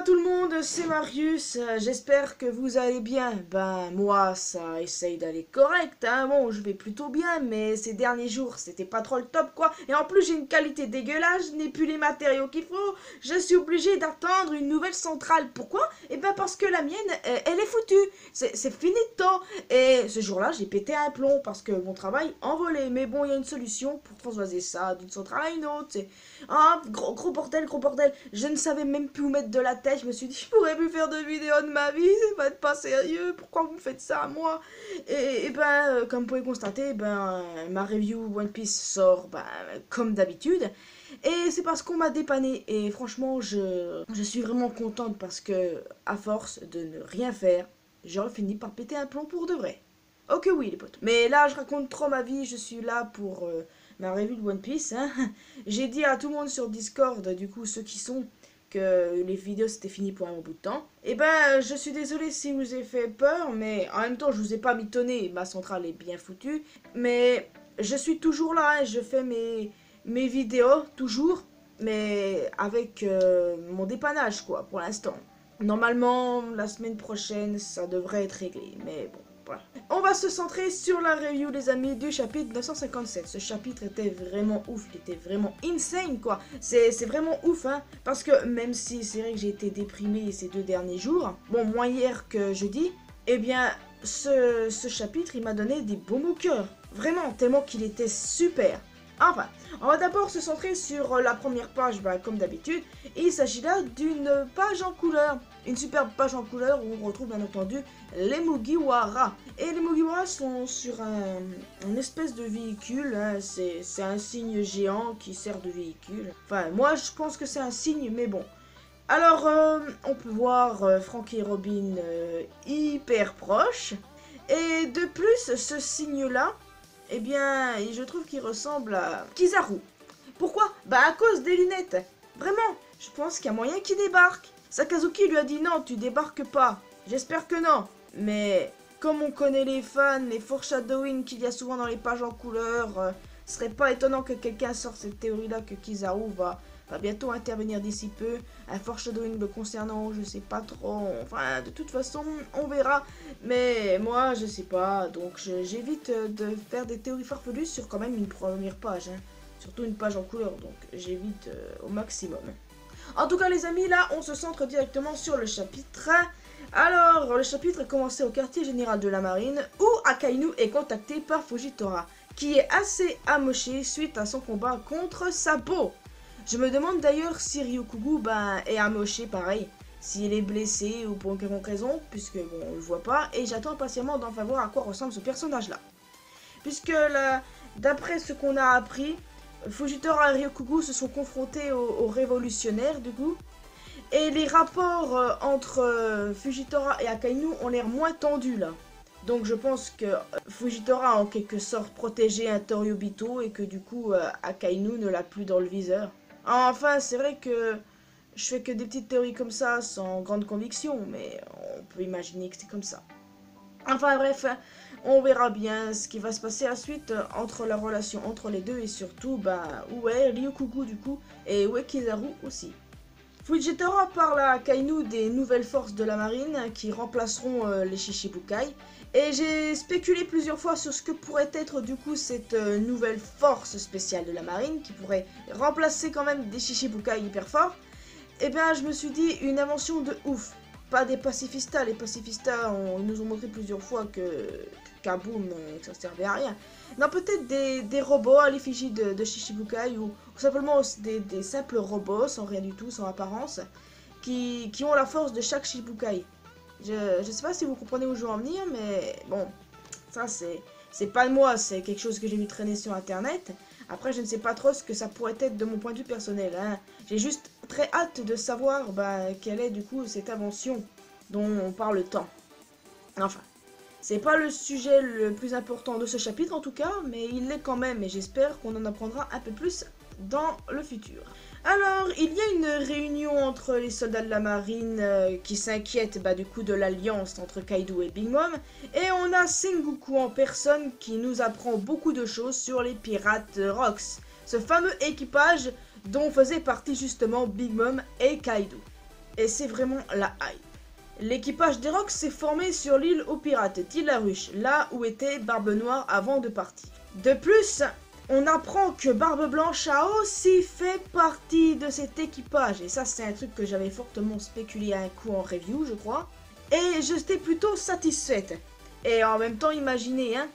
à tout le monde, c'est Marius, j'espère que vous allez bien. Ben moi ça essaye d'aller correct, hein. Bon je vais plutôt bien, mais ces derniers jours c'était pas trop le top quoi. Et en plus j'ai une qualité dégueulasse, je n'ai plus les matériaux qu'il faut, je suis obligé d'attendre une nouvelle centrale. Pourquoi? Eh ben parce que la mienne, elle est foutue, c'est fini de temps. Et ce jour-là j'ai pété un plomb parce que mon travail envolé. Mais bon il y a une solution pour transvaser ça d'une centrale à une autre. Ah, gros bordel, gros bordel. Je ne savais même plus où mettre de la tête. Je me suis dit, je pourrais plus faire de vidéos de ma vie. Ça va être pas sérieux. Pourquoi vous me faites ça à moi? Et ben, comme vous pouvez constater, ben, ma review One Piece sort ben, comme d'habitude. Et c'est parce qu'on m'a dépanné. Et franchement, je suis vraiment contente parce que, à force de ne rien faire, j'aurais fini par péter un plomb pour de vrai. Ok, oui, les potes. Mais là, je raconte trop ma vie. Je suis là pour ma review de One Piece. Hein. J'ai dit à tout le monde sur Discord, du coup, ceux qui sont, que les vidéos c'était fini pour un bout de temps. Et ben, je suis désolé si vous ai fait peur, mais en même temps, je vous ai pas mitonné. Ma centrale est bien foutue. Mais je suis toujours là. Hein. Je fais mes vidéos, toujours. Mais avec mon dépannage, quoi, pour l'instant. Normalement, la semaine prochaine, ça devrait être réglé. Mais bon. Voilà. On va se centrer sur la review, les amis, du chapitre 957. Ce chapitre était vraiment ouf, il était vraiment insane, quoi. C'est vraiment ouf, hein. Parce que même si c'est vrai que j'ai été déprimé ces 2 derniers jours, bon, moins hier que jeudi, eh bien, ce chapitre, il m'a donné des baumes au cœur. Vraiment, tellement qu'il était super. Enfin, on va d'abord se centrer sur la première page, bah, comme d'habitude. Il s'agit là d'une page en couleur. Une superbe page en couleur où on retrouve bien entendu les Mugiwara. Et les Mugiwara sont sur une espèce de véhicule. Hein. C'est un signe géant qui sert de véhicule. Enfin, moi je pense que c'est un signe, mais bon. Alors, on peut voir Frankie et Robin hyper proches. Et de plus, ce signe-là, eh bien, je trouve qu'il ressemble à Kizaru. Pourquoi? Bah à cause des lunettes. Vraiment, je pense qu'il y a moyen qu'il débarque. Sakazuki lui a dit non, tu débarques pas. J'espère que non. Mais comme on connaît les fans, les foreshadowing qu'il y a souvent dans les pages en couleur, ce serait pas étonnant que quelqu'un sorte cette théorie-là que Kizaru va bientôt intervenir d'ici peu. Un foreshadowing le concernant, je sais pas trop. Enfin, de toute façon, on verra. Mais moi, je sais pas. Donc, j'évite de faire des théories farfelues sur quand même une première page. Hein. Surtout une page en couleur. Donc, j'évite au maximum. En tout cas, les amis, là, on se centre directement sur le chapitre. Alors, le chapitre est commencé au quartier général de la marine où Akainu est contacté par Fujitora, qui est assez amoché suite à son combat contre Sabo. Je me demande d'ailleurs si Ryukugu est amoché pareil, s'il est blessé ou pour une quelconque raison, puisque bon, on le voit pas, et j'attends impatiemment d'en voir à quoi ressemble ce personnage-là. Puisque d'après ce qu'on a appris, Fujitora et Ryukugu se sont confrontés aux révolutionnaires du coup, et les rapports entre Fujitora et Akainu ont l'air moins tendus là. Donc je pense que Fujitora a en quelque sorte protégé un Toryobito et que du coup Akainu ne l'a plus dans le viseur. Enfin, c'est vrai que je fais que des petites théories comme ça sans grande conviction, mais on peut imaginer que c'est comme ça. Enfin bref, on verra bien ce qui va se passer ensuite entre la relation entre les deux et surtout où est Ryukugu du coup et où est Kizaru aussi. Fujitora parle à Akainu des nouvelles forces de la marine qui remplaceront les Shichibukai. Et j'ai spéculé plusieurs fois sur ce que pourrait être du coup cette nouvelle force spéciale de la marine qui pourrait remplacer quand même des Shichibukai hyper forts. Et bien je me suis dit une invention de ouf. Pas des pacifistas, les pacifistas ils nous ont montré plusieurs fois que Kaboom ça servait à rien. Non, peut-être des robots à l'effigie de Shichibukai ou simplement des simples robots sans rien du tout, sans apparence, qui ont la force de chaque Shichibukai. Je sais pas si vous comprenez où je veux en venir, mais bon, ça c'est pas de moi, c'est quelque chose que j'ai vu traîner sur internet. Après, je ne sais pas trop ce que ça pourrait être de mon point de vue personnel. Hein. J'ai juste très hâte de savoir quelle est du coup cette invention dont on parle tant. Enfin, c'est pas le sujet le plus important de ce chapitre en tout cas, mais il l'est quand même et j'espère qu'on en apprendra un peu plus dans le futur. Alors, il y a une réunion entre les soldats de la marine qui s'inquiètent du coup de l'alliance entre Kaido et Big Mom. Et on a Sengoku en personne qui nous apprend beaucoup de choses sur les pirates Rocks. Ce fameux équipage dont faisaient partie justement Big Mom et Kaido. et c'est vraiment la hype. L'équipage des Rox s'est formé sur l'île aux pirates d'Île la Ruche, là où était Barbe Noire avant de partir. De plus, on apprend que Barbe Blanche a aussi fait partie de cet équipage, et ça c'est un truc que j'avais fortement spéculé à un coup en review, je crois. Et j'étais plutôt satisfaite. Et en même temps, imaginez, hein,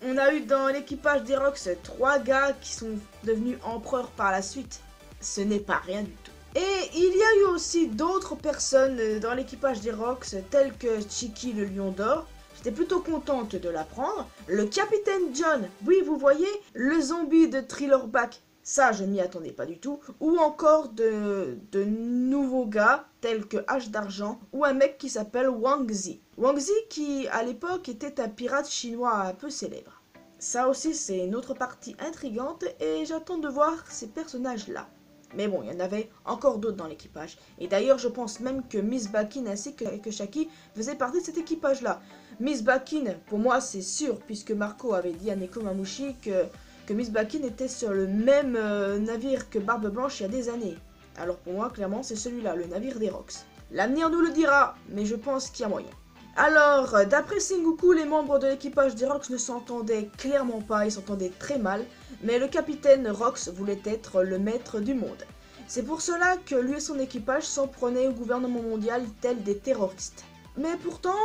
on a eu dans l'équipage des Rox 3 gars qui sont devenus empereurs par la suite. Ce n'est pas rien du tout. Et il y a eu aussi d'autres personnes dans l'équipage des Rox, telles que Chiki le Lion d'Or. J'étais plutôt contente de l'apprendre. Le capitaine John, oui vous voyez, le zombie de Thrillerback, ça je ne m'y attendais pas du tout. Ou encore de nouveaux gars, tels que H d'Argent, ou un mec qui s'appelle Wang Zi. Wang Zi qui à l'époque était un pirate chinois un peu célèbre. Ça aussi c'est une autre partie intrigante et j'attends de voir ces personnages-là. Mais bon, il y en avait encore d'autres dans l'équipage. Et d'ailleurs, je pense même que Miss Bakin ainsi que Shaki faisaient partie de cet équipage-là. Miss Bakin, pour moi, c'est sûr, puisque Marco avait dit à Neko Mamushi que Miss Bakin était sur le même navire que Barbe Blanche il y a des années. Alors pour moi, clairement, c'est celui-là, le navire des Rox. L'avenir nous le dira, mais je pense qu'il y a moyen. Alors, d'après Sengoku, les membres de l'équipage des Rox ne s'entendaient clairement pas, ils s'entendaient très mal, mais le capitaine Rox voulait être le maître du monde. C'est pour cela que lui et son équipage s'en prenaient au gouvernement mondial tels des terroristes. Mais pourtant,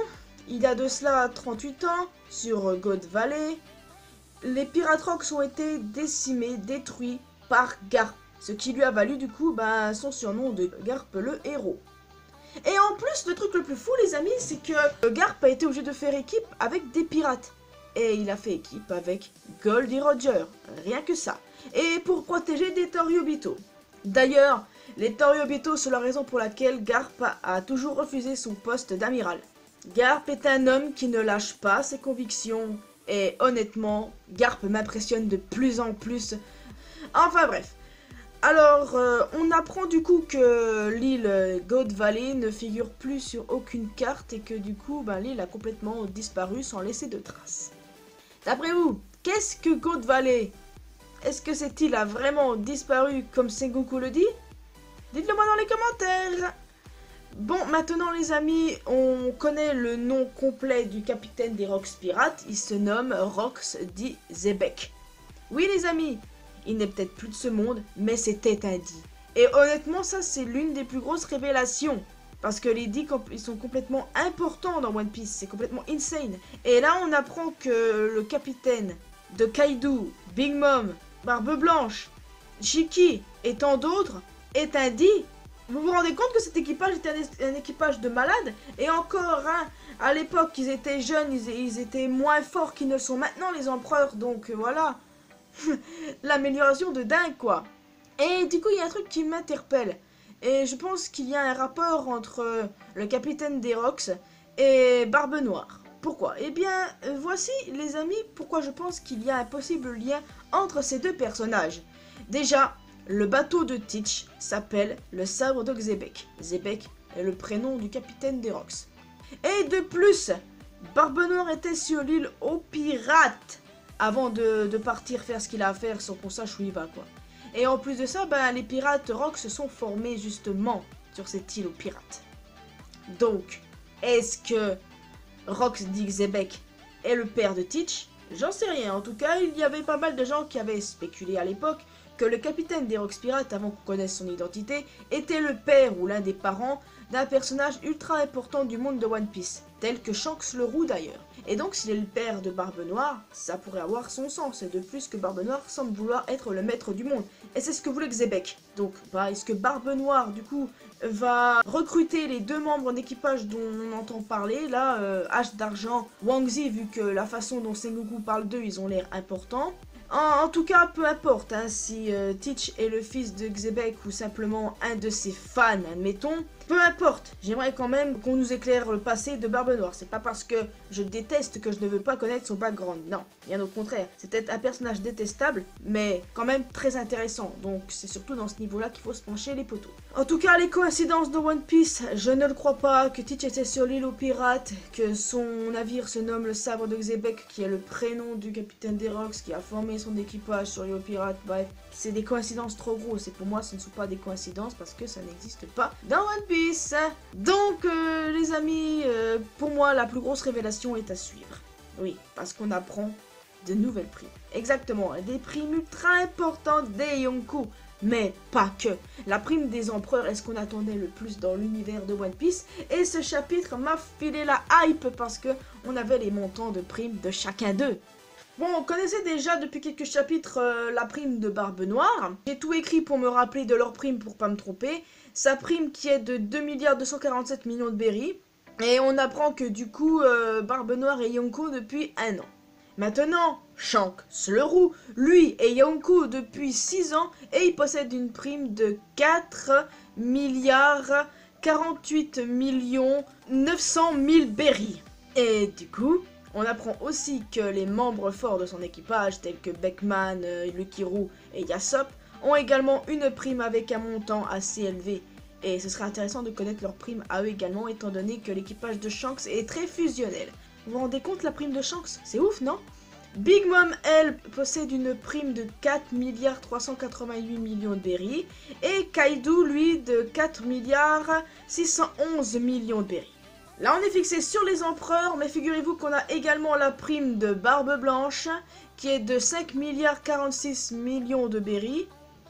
il y a de cela 38 ans, sur God Valley, les pirates Rox ont été décimés, détruits par Garp, ce qui lui a valu du coup son surnom de Garp le héros. Et en plus, le truc le plus fou les amis, c'est que Garp a été obligé de faire équipe avec des pirates. Et il a fait équipe avec Goldie Roger, rien que ça. Et pour protéger des Toriobito. D'ailleurs, les Toriobito sont la raison pour laquelle Garp a toujours refusé son poste d'amiral. Garp est un homme qui ne lâche pas ses convictions. Et honnêtement, Garp m'impressionne de plus en plus. Enfin bref. Alors, on apprend du coup que l'île God Valley ne figure plus sur aucune carte et que du coup, l'île a complètement disparu sans laisser de traces. D'après vous, qu'est-ce que God Valley? Est-ce que cette île a vraiment disparu comme Sengoku le dit? Dites-le moi dans les commentaires. Bon, maintenant les amis, on connaît le nom complet du capitaine des Rox Pirates. Il se nomme Rox D. Xebec. Oui les amis, il n'est peut-être plus de ce monde, mais c'était un D. Et honnêtement, ça c'est l'une des plus grosses révélations. Parce que les D, ils sont complètement importants dans One Piece, c'est complètement insane. Et là, on apprend que le capitaine de Kaido, Big Mom, Barbe Blanche, Chiki et tant d'autres est un D. Vous vous rendez compte que cet équipage était un équipage de malades? Et encore, hein, à l'époque, ils étaient jeunes, ils étaient moins forts qu'ils ne sont maintenant, les empereurs. Donc voilà, l'amélioration de dingue, quoi. Et du coup, il y a un truc qui m'interpelle. Et je pense qu'il y a un rapport entre le capitaine des Rox et Barbe Noire. Pourquoi? Eh bien, voici, les amis, pourquoi je pense qu'il y a un possible lien entre ces deux personnages. Déjà, le bateau de Teach s'appelle le sabre de Xebec. Xebec est le prénom du capitaine des Rox. Et de plus, Barbe Noire était sur l'île aux pirates avant de partir faire ce qu'il a à faire sans qu'on sache où il va, quoi. Et en plus de ça, les pirates Rox se sont formés justement sur cette île aux pirates. Donc, est-ce que Rox D. Xebec est le père de Teach? J'en sais rien. En tout cas, il y avait pas mal de gens qui avaient spéculé à l'époque que le capitaine des Rox Pirates, avant qu'on connaisse son identité, était le père ou l'un des parents d'un personnage ultra important du monde de One Piece, tel que Shanks le Roux d'ailleurs. Et donc s'il est le père de Barbe Noire, ça pourrait avoir son sens, et de plus que Barbe Noire semble vouloir être le maître du monde. Et c'est ce que voulait Xebec. Donc est-ce que Barbe Noire du coup va recruter les deux membres d'équipage dont on entend parler, là, H d'Argent, Wang Zi, vu que la façon dont Sengoku parle d'eux, ils ont l'air importants. En tout cas, peu importe, hein, si Teach est le fils de Xebec ou simplement un de ses fans, admettons, peu importe, j'aimerais quand même qu'on nous éclaire le passé de Barbe Noire. C'est pas parce que je déteste que je ne veux pas connaître son background, non, bien au contraire. C'est peut-être un personnage détestable, mais quand même très intéressant, donc c'est surtout dans ce niveau-là qu'il faut se pencher les poteaux. En tout cas, les coïncidences de One Piece, je ne le crois pas, que Teach était sur l'île aux pirates, que son navire se nomme le sabre de Xebec, qui est le prénom du capitaine des Rox, qui a formé son équipage sur l'île aux pirates, bref, c'est des coïncidences trop grosses, et pour moi ce ne sont pas des coïncidences parce que ça n'existe pas dans One Piece. Piece. Donc les amis, pour moi la plus grosse révélation est à suivre. Oui, parce qu'on apprend de nouvelles primes. Exactement, des primes ultra importantes des Yonkou. Mais pas que. La prime des empereurs est ce qu'on attendait le plus dans l'univers de One Piece. Et ce chapitre m'a filé la hype parce que on avait les montants de primes de chacun d'eux. Bon, on connaissait déjà depuis quelques chapitres la prime de Barbe Noire. J'ai tout écrit pour me rappeler de leur prime pour pas me tromper. Sa prime qui est de 2,247 milliards de berries. Et on apprend que du coup, Barbe Noire est Yonko depuis 1 an. Maintenant, Shanks le roux, lui est Yonko depuis 6 ans et il possède une prime de 4 milliards 48 millions 900 000 berries. Et du coup, on apprend aussi que les membres forts de son équipage, tels que Beckman, Lucky Roux et Yasopp, ont également une prime avec un montant assez élevé. Et ce serait intéressant de connaître leur prime à eux également, étant donné que l'équipage de Shanks est très fusionnel. Vous vous rendez compte la prime de Shanks? C'est ouf, non? Big Mom, elle, possède une prime de 4 milliards 388 millions de berries. Et Kaido, lui, de 4 milliards 611 millions de berries. Là, on est fixé sur les empereurs, mais figurez-vous qu'on a également la prime de Barbe Blanche, qui est de 5 milliards 46 millions de berries.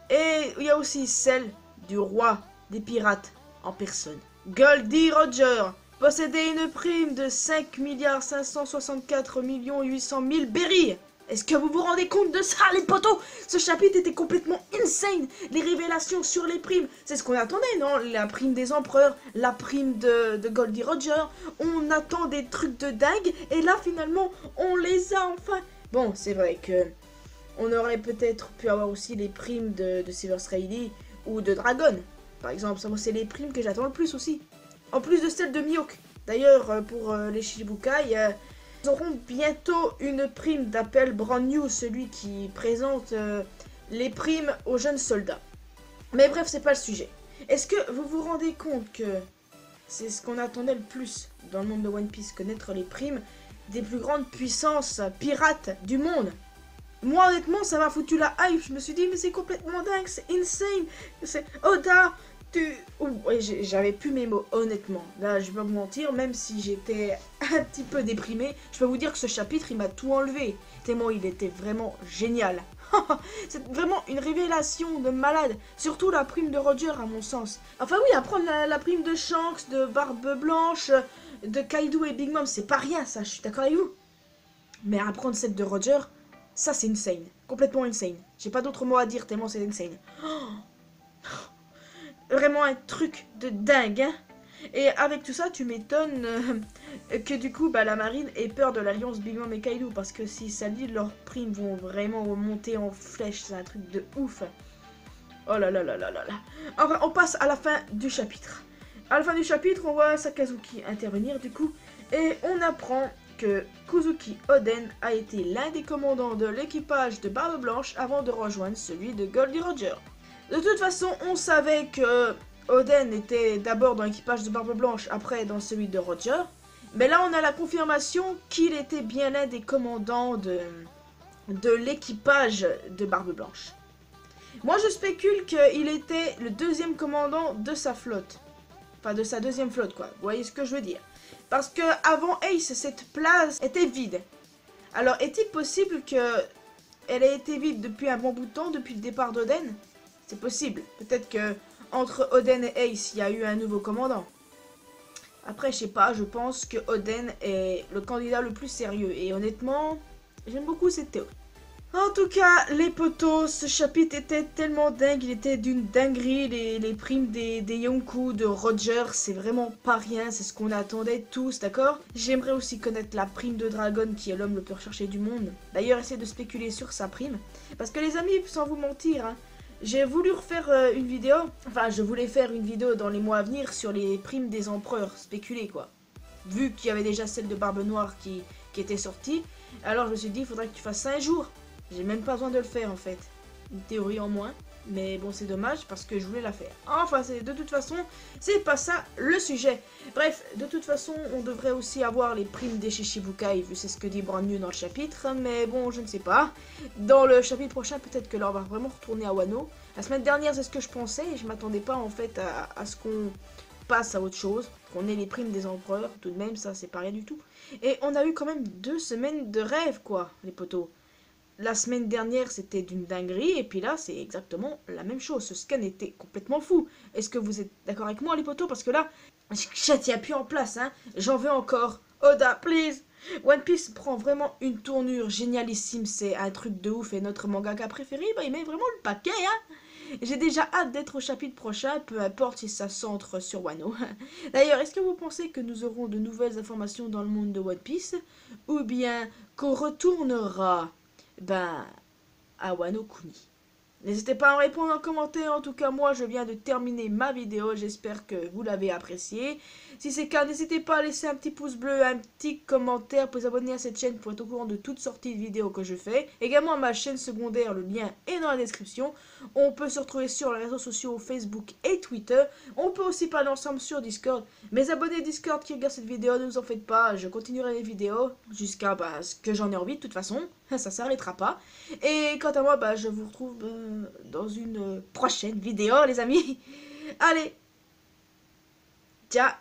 Et il y a aussi celle du roi des pirates en personne. Goldie Roger possédait une prime de 5 milliards 564 millions 800 000 berries. Est-ce que vous vous rendez compte de ça, les potos? Ce chapitre était complètement insane. Les révélations sur les primes, c'est ce qu'on attendait, non? La prime des empereurs, la prime de Goldie Roger. On attend des trucs de dingue. Et là, finalement, on les a enfin. Bon, c'est vrai que on aurait peut-être pu avoir aussi les primes de Silver Rayleigh ou de Dragon. Par exemple, ça c'est les primes que j'attends le plus aussi. En plus de celles de Mihawk. D'ailleurs, pour les Shichibukai, ils auront bientôt une prime d'appel brand new, celui qui présente les primes aux jeunes soldats. Mais bref, c'est pas le sujet. Est-ce que vous vous rendez compte que c'est ce qu'on attendait le plus dans le monde de One Piece, connaître les primes des plus grandes puissances pirates du monde? Moi, honnêtement, ça m'a foutu la hype. Je me suis dit, mais c'est complètement dingue, c'est insane. C'est Oda, ouais, j'avais plus mes mots, honnêtement. Là, je vais pas vous mentir, même si j'étais un petit peu déprimé, je peux vous dire que ce chapitre, il m'a tout enlevé. Tellement il était vraiment génial. C'est vraiment une révélation de malade. Surtout la prime de Roger, à mon sens. Enfin oui, apprendre la prime de Shanks, de Barbe Blanche, de Kaido et Big Mom, c'est pas rien, ça, je suis d'accord avec vous. Mais apprendre celle de Roger, ça c'est insane. Complètement insane. J'ai pas d'autres mots à dire, tellement c'est insane. Vraiment un truc de dingue, hein. Et avec tout ça, tu m'étonnes que du coup, la marine ait peur de l'alliance Big Mom et Kaido. Parce que si ça dit, leurs primes vont vraiment remonter en flèche. C'est un truc de ouf. Oh là là là là là là. Enfin, on passe à la fin du chapitre. À la fin du chapitre, on voit Sakazuki intervenir du coup. Et on apprend que Kuzuki Oden a été l'un des commandants de l'équipage de Barbe Blanche avant de rejoindre celui de Goldie Roger. De toute façon, on savait que Oden était d'abord dans l'équipage de Barbe Blanche, après dans celui de Roger. Mais là, on a la confirmation qu'il était bien l'un des commandants de l'équipage de Barbe Blanche. Moi, je spécule qu'il était le deuxième commandant de sa flotte. Enfin, de sa deuxième flotte, quoi. Vous voyez ce que je veux dire? Parce que avant Ace, cette place était vide. Alors, est-il possible qu'elle ait été vide depuis un bon bout de temps, depuis le départ d'Oden? C'est possible. Peut-être que entre Oden et Ace, il y a eu un nouveau commandant. Après, je sais pas, je pense que Oden est le candidat le plus sérieux. Et honnêtement, j'aime beaucoup cette théorie. En tout cas, les potos, ce chapitre était tellement dingue, il était d'une dinguerie. Les primes des Yonkou, de Roger, c'est vraiment pas rien, c'est ce qu'on attendait tous, d'accord? J'aimerais aussi connaître la prime de Dragon, qui est l'homme le plus recherché du monde. D'ailleurs, essayez de spéculer sur sa prime. Parce que les amis, sans vous mentir, hein, j'ai voulu refaire une vidéo, enfin je voulais faire une vidéo dans les mois à venir sur les primes des empereurs, spéculer quoi. Vu qu'il y avait déjà celle de Barbe Noire qui était sortie, alors je me suis dit il faudrait que tu fasses ça un jour. J'ai même pas besoin de le faire en fait. Une théorie en moins, mais bon c'est dommage parce que je voulais la faire. Enfin de toute façon, c'est pas ça le sujet. Bref, de toute façon on devrait aussi avoir les primes des Shichibukai, vu c'est ce que dit Brand New dans le chapitre, mais bon je ne sais pas. Dans le chapitre prochain peut-être que là on va vraiment retourner à Wano. La semaine dernière c'est ce que je pensais et je m'attendais pas en fait à ce qu'on passe à autre chose, qu'on ait les primes des empereurs, tout de même, ça c'est pas rien du tout. Et on a eu quand même 2 semaines de rêve, quoi, les potos. La semaine dernière, c'était d'une dinguerie, et puis là, c'est exactement la même chose. Ce scan était complètement fou. Est-ce que vous êtes d'accord avec moi, les potos? Parce que là, je tiens plus en place, hein. J'en veux encore. Oda, please. One Piece prend vraiment une tournure génialissime. C'est un truc de ouf, et notre mangaka préféré, bah, il met vraiment le paquet, hein. J'ai déjà hâte d'être au chapitre prochain, peu importe si ça centre sur Wano. D'ailleurs, est-ce que vous pensez que nous aurons de nouvelles informations dans le monde de One Piece? Ou bien qu'on retournera à Wano Kuni? N'hésitez pas à me répondre en commentaire. En tout cas, moi, je viens de terminer ma vidéo. J'espère que vous l'avez appréciée. Si c'est le cas, n'hésitez pas à laisser un petit pouce bleu, un petit commentaire pour vous abonner à cette chaîne pour être au courant de toutes sorties de vidéos que je fais. Également, ma chaîne secondaire, le lien est dans la description. On peut se retrouver sur les réseaux sociaux Facebook et Twitter. On peut aussi parler ensemble sur Discord. Mes abonnés Discord qui regardent cette vidéo, ne vous en faites pas. Je continuerai les vidéos jusqu'à ce que j'en ai envie de toute façon. Ça s'arrêtera pas. Et quant à moi, je vous retrouve dans une prochaine vidéo, les amis. Allez, ciao.